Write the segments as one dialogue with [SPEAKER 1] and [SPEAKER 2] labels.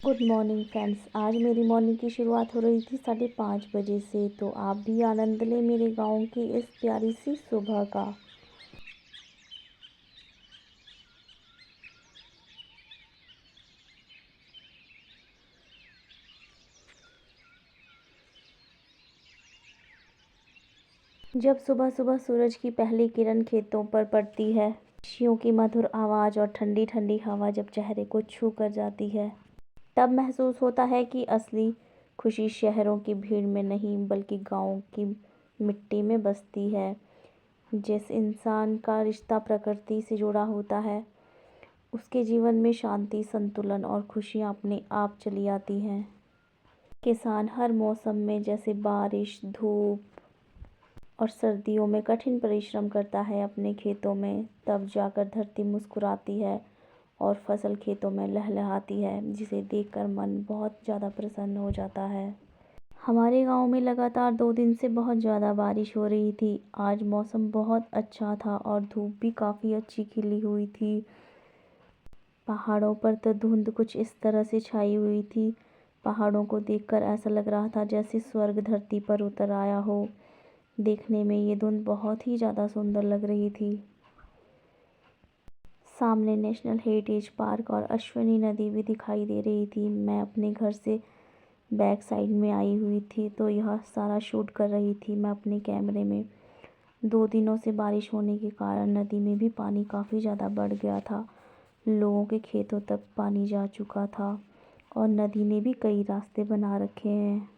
[SPEAKER 1] Good morning friends. आज मेरी morning की शुरुआत हो रही थी 5:30 बजे से। तो आप भी आनंद लें मेरे गांव की इस प्यारी सी सुबह का। जब सुबह सुबह सूरज की पहली किरण खेतों पर पड़ती है, पक्षियों की मधुर आवाज़ और ठंडी ठंडी हवा जब चेहरे को छू कर जाती है, तब महसूस होता है कि असली खुशी शहरों की भीड़ में नहीं बल्कि गांव की मिट्टी में बसती है। जिस इंसान का रिश्ता प्रकृति से जुड़ा होता है, उसके जीवन में शांति, संतुलन और खुशियाँ अपने आप चली आती हैं। किसान हर मौसम में, जैसे बारिश, धूप और सर्दियों में, कठिन परिश्रम करता है अपने खेतों में। तब जाकर धरती मुस्कुराती है और फसल खेतों में लहलहाती है, जिसे देखकर मन बहुत ज़्यादा प्रसन्न हो जाता है। हमारे गांव में लगातार 2 दिन से बहुत ज़्यादा बारिश हो रही थी। आज मौसम बहुत अच्छा था और धूप भी काफ़ी अच्छी खिली हुई थी। पहाड़ों पर तो धुंध कुछ इस तरह से छाई हुई थी। पहाड़ों को देखकर ऐसा लग रहा था जैसे स्वर्ग धरती पर उतर आया हो। देखने में ये धुंध बहुत ही ज़्यादा सुंदर लग रही थी। सामने नेशनल हेरिटेज पार्क और अश्विनी नदी भी दिखाई दे रही थी। मैं अपने घर से बैक साइड में आई हुई थी, तो यह सारा शूट कर रही थी मैं अपने कैमरे में। 2 दिनों से बारिश होने के कारण नदी में भी पानी काफ़ी ज़्यादा बढ़ गया था। लोगों के खेतों तक पानी जा चुका था और नदी ने भी कई रास्ते बना रखे हैं।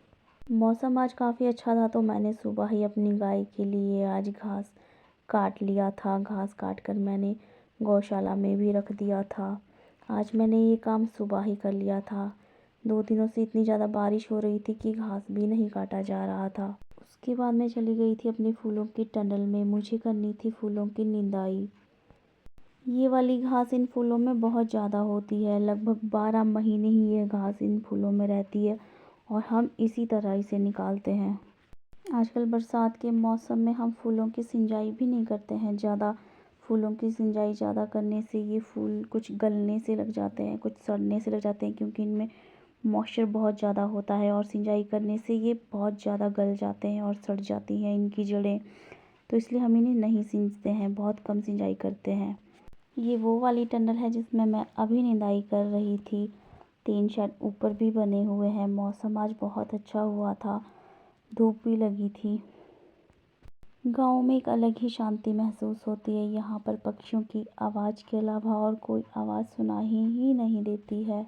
[SPEAKER 1] मौसम आज काफ़ी अच्छा था, तो मैंने सुबह ही अपनी गाय के लिए आज घास काट लिया था। घास काट कर मैंने गौशाला में भी रख दिया था। आज मैंने ये काम सुबह ही कर लिया था। 2 दिनों से इतनी ज़्यादा बारिश हो रही थी कि घास भी नहीं काटा जा रहा था। उसके बाद मैं चली गई थी अपने फूलों की टनल में। मुझे करनी थी फूलों की निंदाई। ये वाली घास इन फूलों में बहुत ज़्यादा होती है। लगभग 12 महीने ही ये घास इन फूलों में रहती है और हम इसी तरह इसे निकालते हैं। आजकल बरसात के मौसम में हम फूलों की सिंचाई भी नहीं करते हैं ज़्यादा। फूलों की सिंचाई ज़्यादा करने से ये फूल कुछ गलने से लग जाते हैं, कुछ सड़ने से लग जाते हैं, क्योंकि इनमें मॉइस्चर बहुत ज़्यादा होता है और सिंचाई करने से ये बहुत ज़्यादा गल जाते हैं और सड़ जाती हैं इनकी जड़ें। तो इसलिए हम इन्हें नहीं सींचते हैं, बहुत कम सिंचाई करते हैं। ये वो वाली टनल है जिसमें मैं अभी निदाई कर रही थी। 3 शेड ऊपर भी बने हुए हैं। मौसम आज बहुत अच्छा हुआ था, धूप भी लगी थी। गांव में एक अलग ही शांति महसूस होती है। यहाँ पर पक्षियों की आवाज़ के अलावा और कोई आवाज़ सुनाई ही नहीं देती है।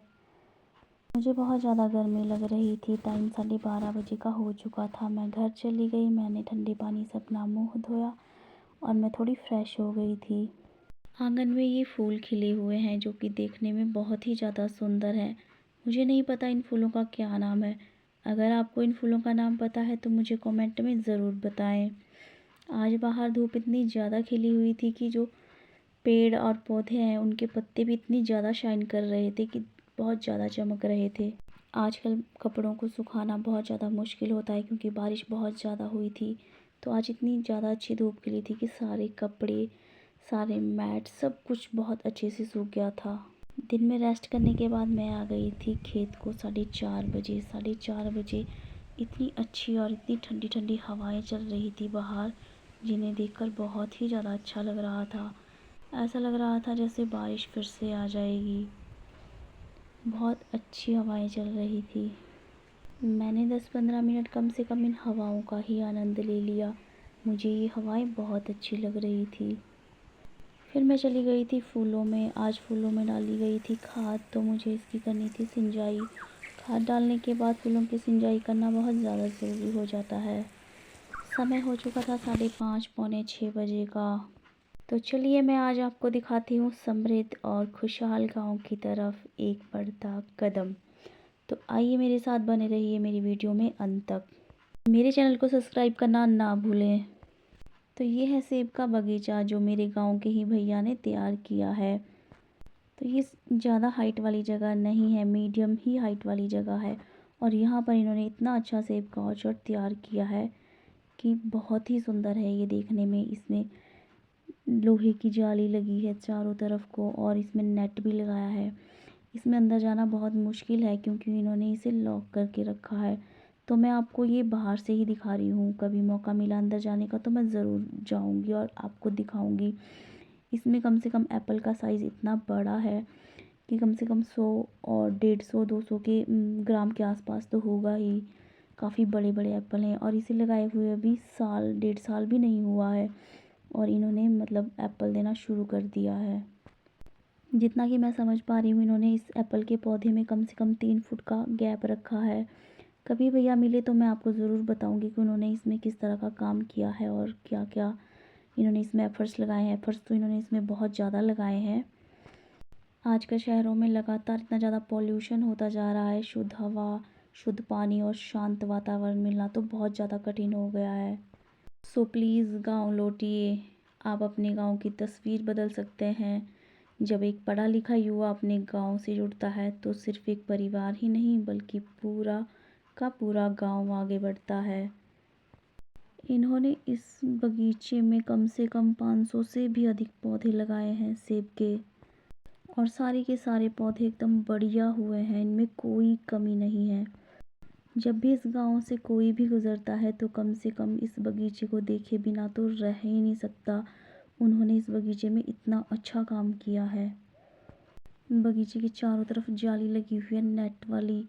[SPEAKER 1] मुझे बहुत ज़्यादा गर्मी लग रही थी। टाइम 12:30 बजे का हो चुका था। मैं घर चली गई। मैंने ठंडे पानी से अपना मुँह धोया और मैं थोड़ी फ्रेश हो गई थी। आंगन में ये फूल खिले हुए हैं जो कि देखने में बहुत ही ज़्यादा सुंदर हैं। मुझे नहीं पता इन फूलों का क्या नाम है। अगर आपको इन फूलों का नाम पता है तो मुझे कमेंट में ज़रूर बताएं। आज बाहर धूप इतनी ज़्यादा खिली हुई थी कि जो पेड़ और पौधे हैं उनके पत्ते भी इतनी ज़्यादा शाइन कर रहे थे कि बहुत ज़्यादा चमक रहे थे। आजकल कपड़ों को सुखाना बहुत ज़्यादा मुश्किल होता है क्योंकि बारिश बहुत ज़्यादा हुई थी। तो आज इतनी ज़्यादा अच्छी धूप खिली थी कि सारे कपड़े, सारे मैट, सब कुछ बहुत अच्छे से सूख गया था। दिन में रेस्ट करने के बाद मैं आ गई थी खेत को 4:30 बजे। 4:30 बजे इतनी अच्छी और इतनी ठंडी ठंडी हवाएं चल रही थी बाहर, जिन्हें देखकर बहुत ही ज़्यादा अच्छा लग रहा था। ऐसा लग रहा था जैसे बारिश फिर से आ जाएगी। बहुत अच्छी हवाएं चल रही थी। मैंने 10-15 मिनट कम से कम इन हवाओं का ही आनंद ले लिया। मुझे ये हवाएं बहुत अच्छी लग रही थी। फिर मैं चली गई थी फूलों में। आज फूलों में डाली गई थी खाद, तो मुझे इसकी करनी थी सिंचाई। खाद डालने के बाद फूलों की सिंचाई करना बहुत ज़्यादा ज़रूरी हो जाता है। समय हो चुका था 5:30 पौने 6 बजे का। तो चलिए मैं आज आपको दिखाती हूँ समृद्ध और खुशहाल गांव की तरफ एक बढ़ता कदम। तो आइए मेरे साथ बने रहिए मेरी वीडियो में अंत तक। मेरे चैनल को सब्सक्राइब करना ना भूलें। तो ये है सेब का बगीचा जो मेरे गांव के ही भैया ने तैयार किया है। तो ये ज़्यादा हाइट वाली जगह नहीं है, मीडियम ही हाइट वाली जगह है। और यहाँ पर इन्होंने इतना अच्छा सेब का ऑर्चर्ड तैयार किया है कि बहुत ही सुंदर है ये देखने में। इसमें लोहे की जाली लगी है चारों तरफ को और इसमें नेट भी लगाया है। इसमें अंदर जाना बहुत मुश्किल है क्योंकि इन्होंने इसे लॉक करके रखा है। तो मैं आपको ये बाहर से ही दिखा रही हूँ, कभी मौका मिला अंदर जाने का तो मैं ज़रूर जाऊँगी और आपको दिखाऊँगी। इसमें कम से कम एप्पल का साइज़ इतना बड़ा है कि कम से कम 100 और 150-200 के ग्राम के आसपास तो होगा ही। काफ़ी बड़े-बड़े एप्पल हैं और इसे लगाए हुए अभी साल 1.5 साल भी नहीं हुआ है और इन्होंने मतलब एप्पल देना शुरू कर दिया है। जितना कि मैं समझ पा रही हूँ इन्होंने इस एप्पल के पौधे में कम से कम 3 फुट का गैप रखा है। कभी भैया मिले तो मैं आपको ज़रूर बताऊँगी कि उन्होंने इसमें किस तरह का काम किया है और क्या-क्या इन्होंने इसमें एफ़र्ट्स लगाए हैं। एफ़र्ट्स तो इन्होंने इसमें बहुत ज़्यादा लगाए हैं। आजकल शहरों में लगातार इतना ज़्यादा पॉल्यूशन होता जा रहा है, शुद्ध हवा, शुद्ध पानी और शांत वातावरण मिलना तो बहुत ज़्यादा कठिन हो गया है। सो प्लीज़ गाँव लौटिए, आप अपने गाँव की तस्वीर बदल सकते हैं। जब एक पढ़ा लिखा युवा अपने गाँव से जुड़ता है तो सिर्फ एक परिवार ही नहीं बल्कि पूरा का पूरा गाँव आगे बढ़ता है। इन्होंने इस बगीचे में कम से कम 500 से भी अधिक पौधे लगाए हैं सेब के और सारे के सारे पौधे एकदम बढ़िया हुए हैं, इनमें कोई कमी नहीं है। जब भी इस गांव से कोई भी गुजरता है तो कम से कम इस बगीचे को देखे बिना तो रह ही नहीं सकता। उन्होंने इस बगीचे में इतना अच्छा काम किया है। बगीचे के चारों तरफ जाली लगी हुई है नेट वाली।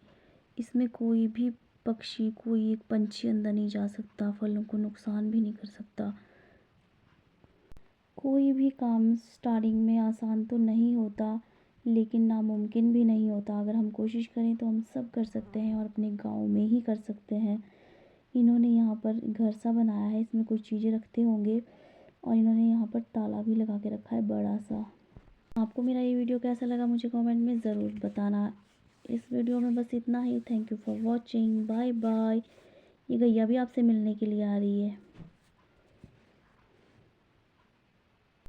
[SPEAKER 1] इसमें कोई भी पक्षी, कोई एक पंछी अंदर नहीं जा सकता, फलों को नुकसान भी नहीं कर सकता। कोई भी काम स्टार्टिंग में आसान तो नहीं होता लेकिन नामुमकिन भी नहीं होता। अगर हम कोशिश करें तो हम सब कर सकते हैं और अपने गांव में ही कर सकते हैं। इन्होंने यहाँ पर घर सा बनाया है, इसमें कुछ चीज़ें रखते होंगे और इन्होंने यहाँ पर ताला भी लगा के रखा है बड़ा सा। आपको मेरा ये वीडियो कैसा लगा मुझे कमेंट में ज़रूर बताना। इस वीडियो में बस इतना ही। Thank you for watching. Bye bye. ये गैया भी आपसे मिलने के लिए आ रही है।